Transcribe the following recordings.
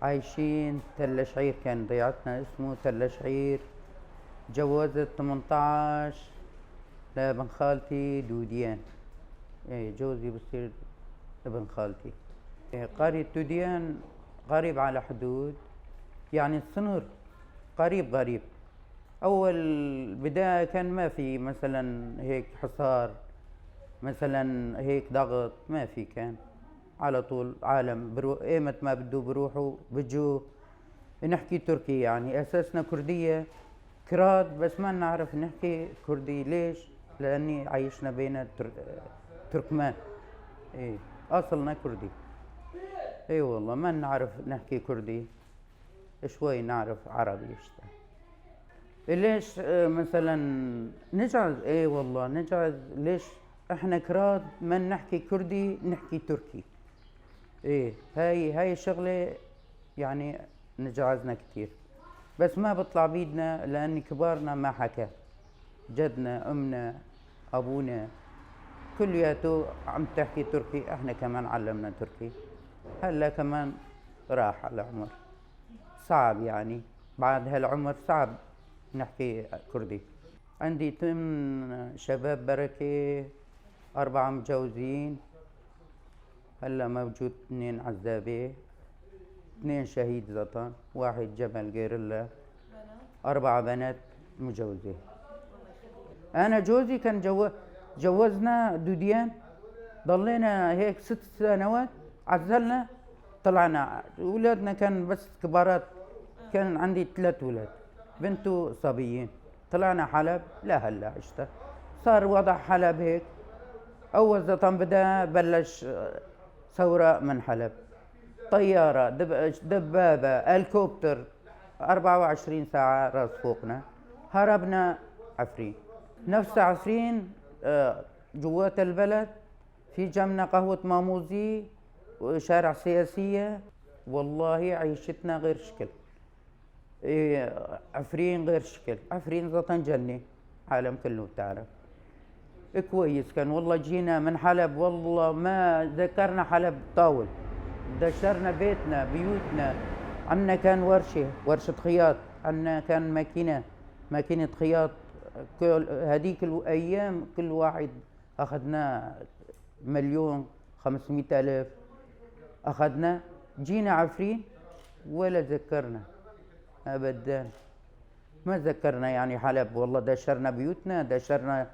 عايشين تل شعير، كان ضيعتنا اسمه تل شعير. جوزت 18 لابن خالتي دوديان. ايه جوزي بصير ابن خالتي. إيه قرية دوديان قريب على حدود، يعني الصنر قريب قريب. أول بداية كان ما في مثلا هيك حصار، مثلا هيك ضغط، ما في. كان على طول عالم ايمت ما بدو بروحوا بجو. نحكي تركي، يعني أساسنا كردية كراد، بس ما نعرف نحكي كردي. ليش؟ لأني عايشنا بين تركمان. إيه أصلنا كردي. إي والله ما نعرف نحكي كردي، شوي نعرف عربي اشتغل. ليش مثلا نجعز؟ اي والله نجعز. ليش احنا كراد ما نحكي كردي نحكي تركي؟ ايه هاي الشغلة يعني نجعزنا كتير، بس ما بطلع بيدنا لأن كبارنا ما حكى. جدنا أمنا أبونا كلياته عم تحكي تركي، احنا كمان علمنا تركي. هلا كمان راح العمر، صعب يعني بعد هالعمر صعب نحكي كردي. عندي 8 شباب بركة، 4 متجوزين. هلا موجود 2 عزابة، 2 شهيد زطن، 1 جبل غيرلا، 4 بنات مجوزة. أنا جوزي كان جوزنا دوديان، ضلينا هيك 6 سنوات، عزلنا طلعنا. ولادنا كان بس كبارات، كان عندي 3 ولاد، بنت وصبيين. طلعنا حلب. لا هلا عشت صار وضع حلب هيك. أول زطن بدأ بلش ثورة من حلب، طيارة دبابة هليكوبتر 24 ساعة راس فوقنا. هربنا عفرين، نفس عفرين جوات البلد. في جمنا قهوة ماموزي وشارع سياسية. والله عيشتنا غير شكل. إيه عفرين غير شكل. عفرين زطن جنة، عالم كله بتعرف. كويس كان والله. جينا من حلب والله ما ذكرنا حلب طاول. دشرنا بيتنا بيوتنا. عنا كان ورشة خياط، عنا كان ماكينة خياط. كل هذيك الأيام كل واحد أخذنا 1,500,000 أخذنا. جينا عفرين ولا ذكرنا أبدا، ما ذكرنا يعني حلب. والله دشرنا بيوتنا، دشرنا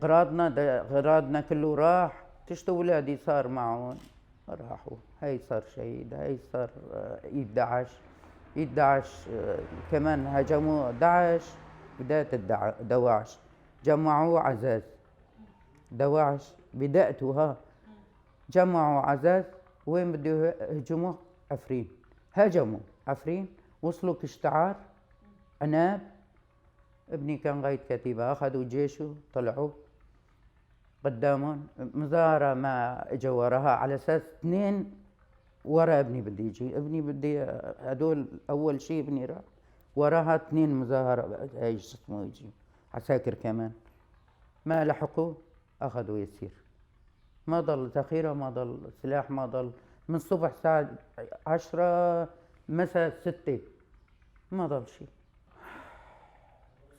غراضنا كله راح. تشت ولادي صار معهم راحوا. هاي صار شهيد، هاي صار ايد داعش. ايد داعش كمان هجموا داعش. بداية دواعش جمعوا عزاز. دواعش بدأته ها، جمعوا عزاز. وين بده يهجموا؟ عفرين. هجموا عفرين، وصلوا كشتعار عناب. ابني كان قايد كتيبة، أخذوا جيشه طلعوا قدامهم مظاهرة. ما اجوا وراها على أساس 2 ورا ابني بدي يجي. ابني بدي هدول أول شيء ابني راح وراها 2 مظاهرة. هاي شو اسمه يجي عساكر كمان. ما لحقوا، أخذوا يسير. ما ضل ذخيرة، ما ضل سلاح، ما ضل. من الصبح الساعة 10 مساء 6 ما ضل شيء.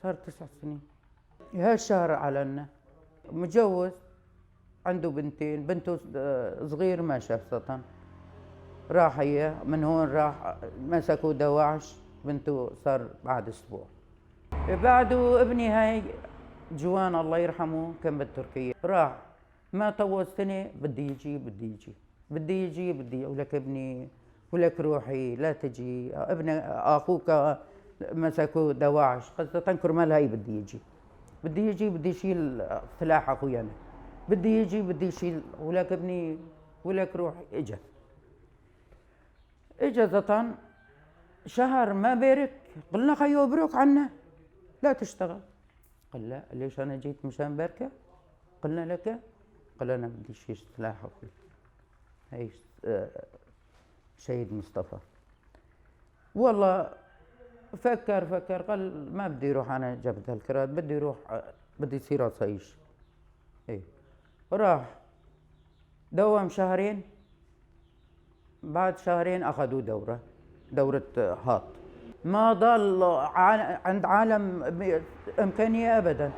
صار 9 سنين. هالشهر علنا متجوز، عنده بنتين. بنته صغير ما شاف سطن، راح هي من هون. راح مسكوا دواعش. بنته صار بعد اسبوع. بعده ابني هاي جوان الله يرحمه كان بالتركية. راح ما طول سنة بدي يجي بدي يجي بدي يجي بدي. ولك ابني ولك روحي لا تجي. ابن اخوك مسكوا دواعش قصة كرمال هاي بدي يجي بدي يجي بدي يشيل سلاح اخوي انا. بدي يجي بدي يشيل. ولك ابني ولك روحي. اجا زطن شهر ما بارك. قلنا خيو ابرك عنا لا تشتغل. قال لا ليش انا جيت مشان بركه؟ قلنا لك. قال انا بدي شيل سلاح اخوي. هي شهيد مصطفى. والله فكر قال ما بدي اروح انا جبهة الكراد، بدي اروح بدي يصير عصايش. ايه راح دوم شهرين. بعد شهرين اخذوا دورة. دورة هاط. ما ضل عند عالم إمكانية أبدا.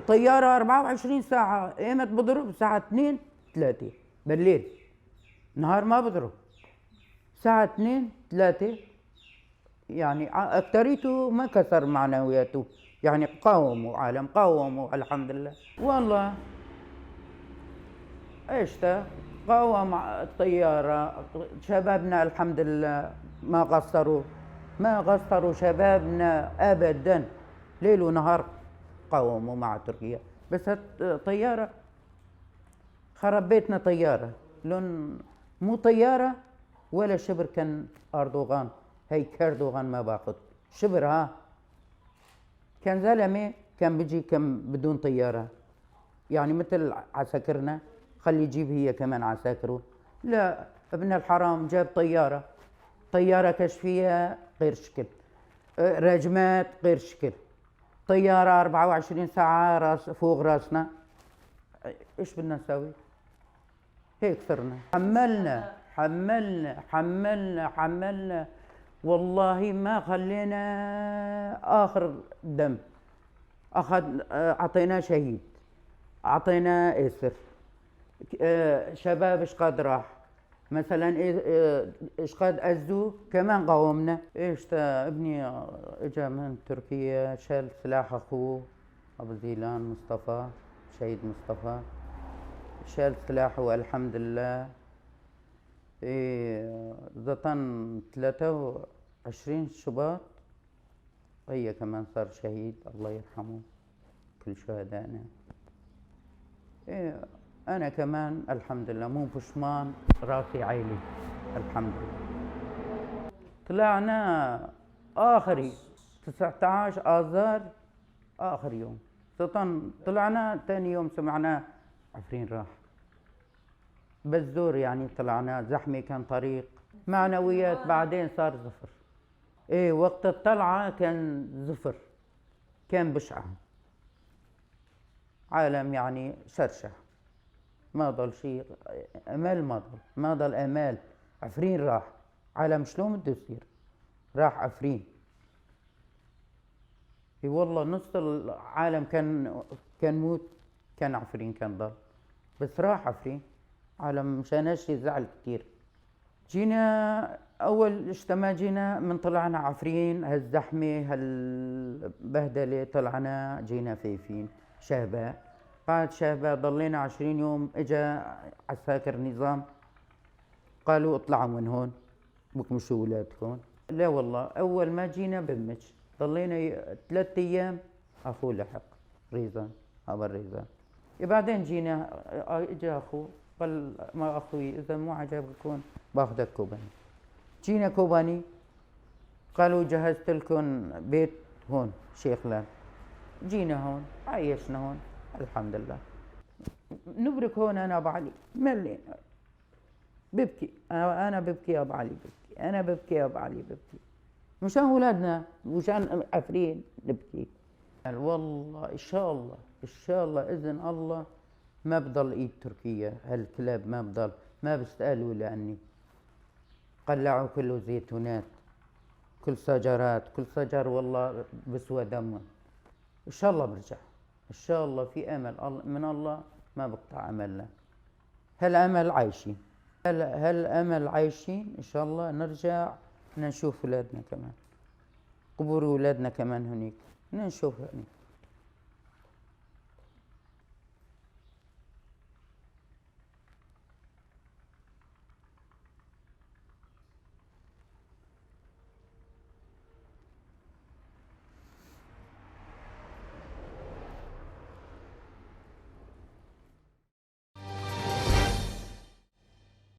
طيارة 24 ساعة، ايمت بضرب الساعة 2 3 بالليل، نهار ما بضرب، الساعة 2 3 يعني أكتريته ما كسر معنوياته، يعني قاوموا عالم، قاوموا الحمد لله. والله ايش قاوم الطيارة، شبابنا الحمد لله ما قصروا، ما قصروا شبابنا أبدا، ليل ونهار قاوموا مع تركيا. بس الطيارة خرب بيتنا، طيارة لون مو طيارة ولا شبر كان أردوغان، هي كردوغان ما باخذ شبر، ها كان زلمة كان بيجي كم بدون طيارة، يعني مثل عساكرنا خلي يجيب هي كمان عساكره. لا، ابن الحرام جاب طيارة، طيارة كشفية غير شكل، رجمات غير شكل، طيارة 24 ساعة راس فوق راسنا. ايش بدنا نسوي؟ هيك صرنا حملنا حملنا حملنا حملنا، والله ما خلينا آخر دم. أعطيناه شهيد، أعطيناه إسر، شباب إيش قد راح مثلا، إيش قد أزو كمان قاومنا. إيش ابني إجا من تركيا، شال سلاح أخوه أبو زيلان مصطفى، شهيد مصطفى، شال سلاحه والحمد لله. زطن 23 شباط هي كمان صار شهيد، الله يرحمه كل شهدائنا. أنا كمان الحمد لله مو بشمان، راسي عيلي الحمد لله. طلعنا آخري 19 آذار آخر يوم، طلعنا ثاني يوم سمعنا عفرين راح. بالزور يعني طلعنا، زحمة كان طريق، معنويات بعدين صار زفر. وقت الطلعة كان زفر، كان بشعة، عالم يعني شرشح، ما ضل شيء، امال ما ضل امال. عفرين راح، عالم شلون بده يصير؟ راح عفرين. والله نص العالم كان موت، كان عفرين كان ضل، بس راح عفرين. عالم مشان هالشي زعل كتير. جينا اول اجتماع جينا من طلعنا عفرين، هالزحمة هالبهدلة، طلعنا جينا فيفين شهباء. بعد شهباء ضلينا 20 يوم، اجا عساكر نظام قالوا اطلعوا من هون بكمشوا ولادكم. لا والله اول ما جينا بمج ضلينا 3 ايام، اخوه لحق ريزان، ابو الريزان. بعدين جينا اجا اخوه قال ما اخوي اذا مو عجبكم باخذك كوباني. جينا كوباني قالوا جهزت لكم بيت هون شيخ لان. جينا هون عايشنا هون الحمد لله. نبرك هون انا ابو علي ملينا ببكي، انا ببكي يا ابو علي، ببكي انا ببكي يا ابو علي، ببكي مشان اولادنا ومشان عفرين نبكي. والله ان شاء الله ان شاء الله اذن الله ما بضل ايد تركيا، هالكلاب ما بضل، ما بيستقالوا لاني قلعوا كله زيتونات، كل شجرات، كل شجر والله بسوى دمه. ان شاء الله برجع، ان شاء الله في امل من الله ما بقطع املنا. هالامل عايشين، هالامل عايشين، ان شاء الله نرجع نشوف اولادنا كمان، قبور اولادنا كمان هنيك نشوف هنيك.